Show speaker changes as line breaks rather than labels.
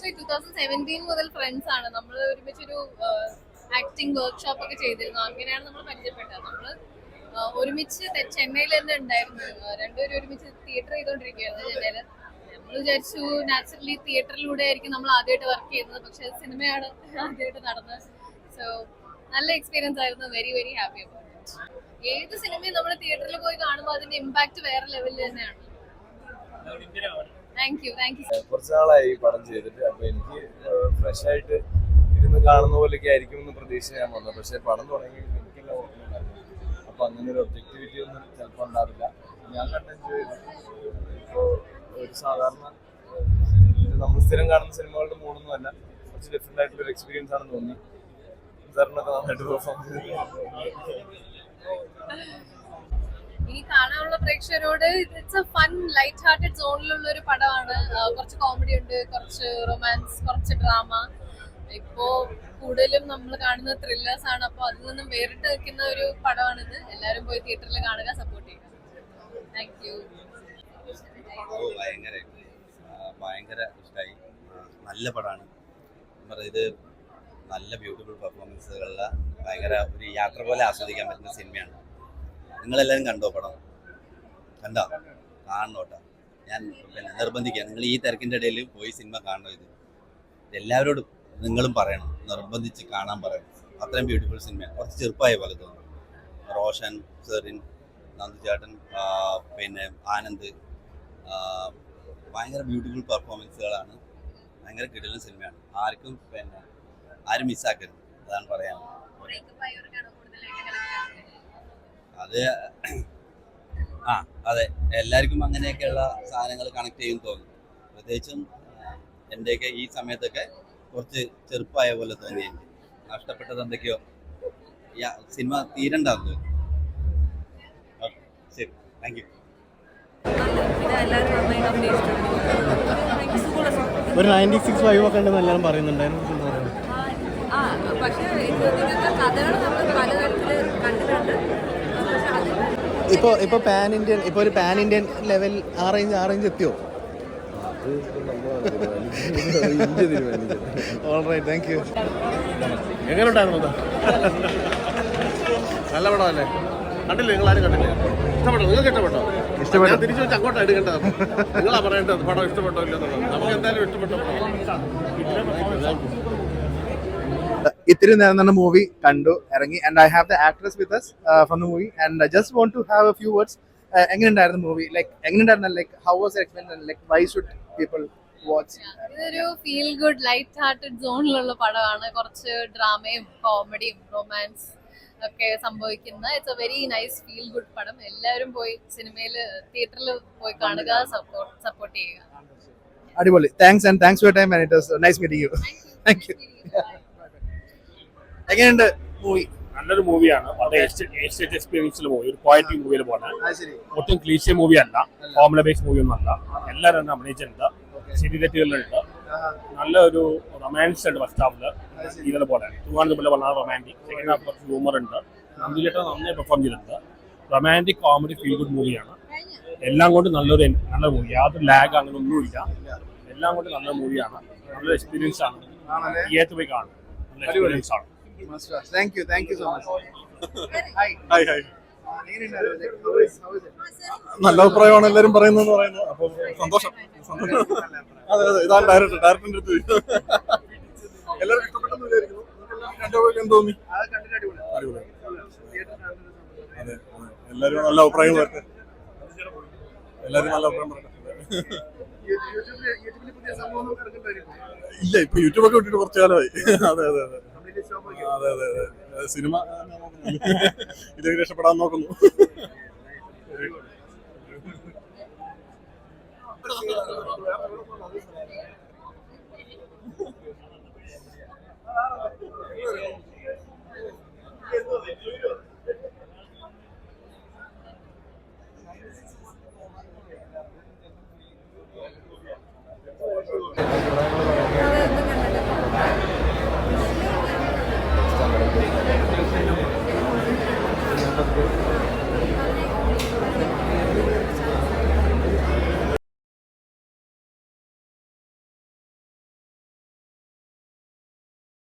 Actually 2017 മുതൽ friends ആണ്. നമ്മൾ ഒരുമിച്ചൊരു ആക്ടിംഗ് വർക്ക്ഷോപ്പ് ഒക്കെ ചെയ്തിരുന്നു. അങ്ങനെയാണ് നമ്മൾ പരിചയപ്പെട്ടത്. നമ്മൾ ഒരുമിച്ച് ചെന്നൈയിൽ തന്നെ ഉണ്ടായിരുന്നു. രണ്ടുപേരും ഒരുമിച്ച് തിയേറ്റർ ചെയ്തുകൊണ്ടിരിക്കുകയായിരുന്നു ചെന്നൈയില്. നമ്മൾ വിചാരിച്ചു നാച്ചുറലി തിയേറ്ററിലൂടെ ആയിരിക്കും നമ്മൾ ആദ്യമായിട്ട് വർക്ക് ചെയ്യുന്നത്. പക്ഷെ സിനിമയാണ് ആദ്യമായിട്ട് നടന്നത്. സോ നല്ല എക്സ്പീരിയൻസ് ആയിരുന്നു. Very very happy about it. ഏത് സിനിമയും നമ്മൾ തിയേറ്ററിൽ പോയി കാണുമ്പോൾ അതിന്റെ ഇമ്പാക്ട് വേറെ ലെവലിൽ തന്നെയാണ്. താങ്ക് യു
കുറച്ച് നാളായി ഈ പടം ചെയ്തിട്ട്. അപ്പൊ എനിക്ക് ഫ്രഷ് ആയിട്ട് ഇരുന്ന് കാണുന്ന പോലെയൊക്കെ ആയിരിക്കും എന്ന് പ്രതീക്ഷ ഞാൻ വന്നത്. പക്ഷെ പടം തുടങ്ങി എനിക്കെല്ലാം ഓർമ്മയുണ്ടായിരുന്നു. അപ്പൊ അങ്ങനെ ഒരു ഒബ്ജക്ടിവിറ്റി ഒന്നും ചിലപ്പോൾ ഉണ്ടാവില്ല. ഞാൻ കണ്ട് എൻജോയ് ചെയ്തു. ഇപ്പോൾ ഒരു സാധാരണ നമ്മൾ സ്ഥിരം കാണുന്ന സിനിമകളുടെ മൂടൊന്നും അല്ല. കുറച്ച് ഡിഫറെന്റ് ആയിട്ടുള്ള ഒരു എക്സ്പീരിയൻസ് ആണെന്ന് തോന്നി. സാറിനൊക്കെ നന്നായിട്ട് പെർഫോം ചെയ്തു.
ഇനി കാണാനുള്ള പ്രേക്ഷകരോട് it's a fun light hearted സോണിലുള്ള ഒരു പടമാണ്. കുറച്ച് കോമഡി ഉണ്ട്, കുറച്ച് റൊമാൻസ്, കുറച്ച് ഡ്രാമ. ഇപ്പോ കൂടുതലും നമ്മൾ കാണുന്ന ത്രില്ലേഴ്സ് ആണ്. അപ്പോൾ അതിൽ നിന്നും വേറിട്ട് നിൽക്കുന്ന ഒരു പടമാണിത്. എല്ലാവരും പോയി തിയേറ്ററിൽ കാണുക, സപ്പോർട്ട് ചെയ്യുക. Thank you.
ഭയങ്കര ഇഷ്ടമായി. നല്ല പടമാണ്. ഇത് നല്ല ബ്യൂട്ടിഫുൾ പെർഫോമൻസുകളുള്ള ഭയങ്കര ഒരു യാത്ര പോലെ ആസ്വദിക്കാൻ പറ്റുന്ന സിനിമയാണ്. നിങ്ങളെല്ലാവരും കണ്ടോ പടം? കണ്ടോ? കാണണം കേട്ടോ. ഞാൻ നിർബന്ധിക്കുക, നിങ്ങൾ ഈ തിരക്കിൻ്റെ ഇടയിൽ പോയി സിനിമ കാണണം. എല്ലാവരോടും നിങ്ങളും പറയണം, നിർബന്ധിച്ച് കാണാൻ പറയണം. അത്രയും ബ്യൂട്ടിഫുൾ സിനിമയാണ്. കുറച്ച് ചെറുപ്പമായ പോലെ തോന്നും. റോഷൻ, സെറിൻ, നന്ദുചേട്ടൻ, പിന്നെ ആനന്ദ്, ഭയങ്കര ബ്യൂട്ടിഫുൾ പെർഫോമൻസുകളാണ്. ഭയങ്കര കിടിലൻ സിനിമയാണ്. ആരും മിസ്സാക്കരുത്. അതാണ് പറയാനുള്ളത്. അത് അതെ, എല്ലാവർക്കും അങ്ങനെയൊക്കെയുള്ള സാധനങ്ങൾ കണക്ട് ചെയ്യും തോന്നും. പ്രത്യേകിച്ചും എൻ്റെയൊക്കെ ഈ സമയത്തൊക്കെ കുറച്ച് ചെറുപ്പമായ പോലെ തോന്നി. എനിക്ക് നഷ്ടപ്പെട്ടത് എന്തൊക്കെയോ സിനിമ തീരണ്ടാന്ന്. ശരി, താങ്ക് യു.
ഒരു 96 വൈബ് ഒക്കെ ഉണ്ടെന്ന് എല്ലാവരും പറയുന്നുണ്ടായിരുന്നു.
പക്ഷേ കഥകൾ നമ്മൾ പലതരത്തിൽ കണ്ടിട്ടുണ്ട്.
ഇപ്പോൾ പാൻ ഇന്ത്യൻ, ഇപ്പോൾ ഒരു പാൻ ഇന്ത്യൻ ലെവൽ ആ റേഞ്ച് എത്തിയോ? Alright, thank you.
എങ്ങനെ ഉണ്ടായിരുന്നു? നല്ല പടമല്ലേ? കണ്ടില്ലേ? നിങ്ങൾ ആരും കണ്ടില്ലേ? ഇഷ്ടപ്പെട്ടോ? നിങ്ങൾക്ക് ഇഷ്ടപ്പെട്ടോ? ഞാൻ തിരിച്ചു വെച്ച് അങ്ങോട്ടാണ് എടുക്കേണ്ടത്. നിങ്ങളാ പറയേണ്ടത് പടം ഇഷ്ടപ്പെട്ടോ ഇല്ലെന്നുള്ളത്. നമുക്ക് എന്തായാലും ഇഷ്ടപ്പെട്ടോ.
ഇത്തിരി നേരം തന്നെ മൂവി കണ്ടു ഇറങ്ങി. And I have the actress with us from the movie and I just want to have a few words. എങ്ങനെയുണ്ടായിരുന്നു മൂവി? ലൈക്ക് എങ്ങനെയുണ്ടായിരുന്നു? Like how was your experience? Like why should people watch?
ഇതൊരു feel good light hearted സോണിലുള്ള പടമാണ്. കുറച്ച് ഡ്രാമയും കോമഡിയും romance ഒക്കെ സംഭവിക്കുന്ന it's a very nice feel good പടം. എല്ലാവരും പോയി സിനിമയിൽ തിയേറ്ററിൽ പോയി കാണുക, സപ്പോർട്ട് ചെയ്യുക.
അടിപൊളി. Thanks for time and it was nice meeting you. Thank you. എങ്ങനെയുണ്ട് മൂവി?
നല്ലൊരു മൂവിയാണ്. വളരെ എസ്റ്റേറ്റ് എക്സ്പീരിയൻസിൽ മൂവി, ഒരു ക്വാളിറ്റി മൂവിയിൽ പോലെ. ഒട്ടും ക്ലീശിയ മൂവി അല്ല, ഫോർമുല ബേസ്ഡ് മൂവി ഒന്നും അല്ല. എല്ലാവരും തന്നെ അഭിനയിച്ചിട്ടുണ്ട്. ശരി തെറ്റുകളിലുണ്ട്. നല്ലൊരു റൊമാൻസ് ഉണ്ട് ഫസ്റ്റ് ഹാഫില്. ഇതേ പോലെ പറഞ്ഞാൽ റൊമാൻറ്റിക്. സെക്കൻഡ് ഹാഫ് കുറച്ച് ഹ്യൂമർ ഉണ്ട്. നന്ദിചേട്ടൻ നന്നായി പെർഫോം ചെയ്തിട്ടുണ്ട്. റൊമാൻറ്റിക് കോമഡി ഫീൽ ഗുഡ് മൂവിയാണ്. എല്ലാം കൊണ്ട് നല്ലൊരു മൂവി. യാതൊരു ലാഗ് അങ്ങനെ ഒന്നുമില്ല. എല്ലാം കൊണ്ട് നല്ല മൂവിയാണ്. നല്ലൊരു എക്സ്പീരിയൻസ് ആണ്. തിയേറ്ററിൽ പോയി കാണും. നല്ല എക്സ്പീരിയൻസ് ആണ്.
Thank you so much.
Hi. നല്ല അഭിപ്രായമാണ് എല്ലാവരും പറയുന്നതെന്ന് പറയുന്നത്. അപ്പൊ സന്തോഷം. അതെ, ഇതാണ് ഡയറക്ടറിന്റെ അടുത്ത് എല്ലാവർക്കും ഇഷ്ടപ്പെട്ടെന്ന് വിചാരിക്കുന്നു. എന്ത് തോന്നി? അടിപൊളി. അതെ, എല്ലാവരും നല്ല അഭിപ്രായം പറയട്ടെ. ഇല്ല, ഇപ്പൊ യൂട്യൂബൊക്കെ വിട്ടിട്ട് കുറച്ചു കാലമായി. അതെ. സിനിമ ഇതൊക്കെ രക്ഷപ്പെടാൻ നോക്കുന്നു.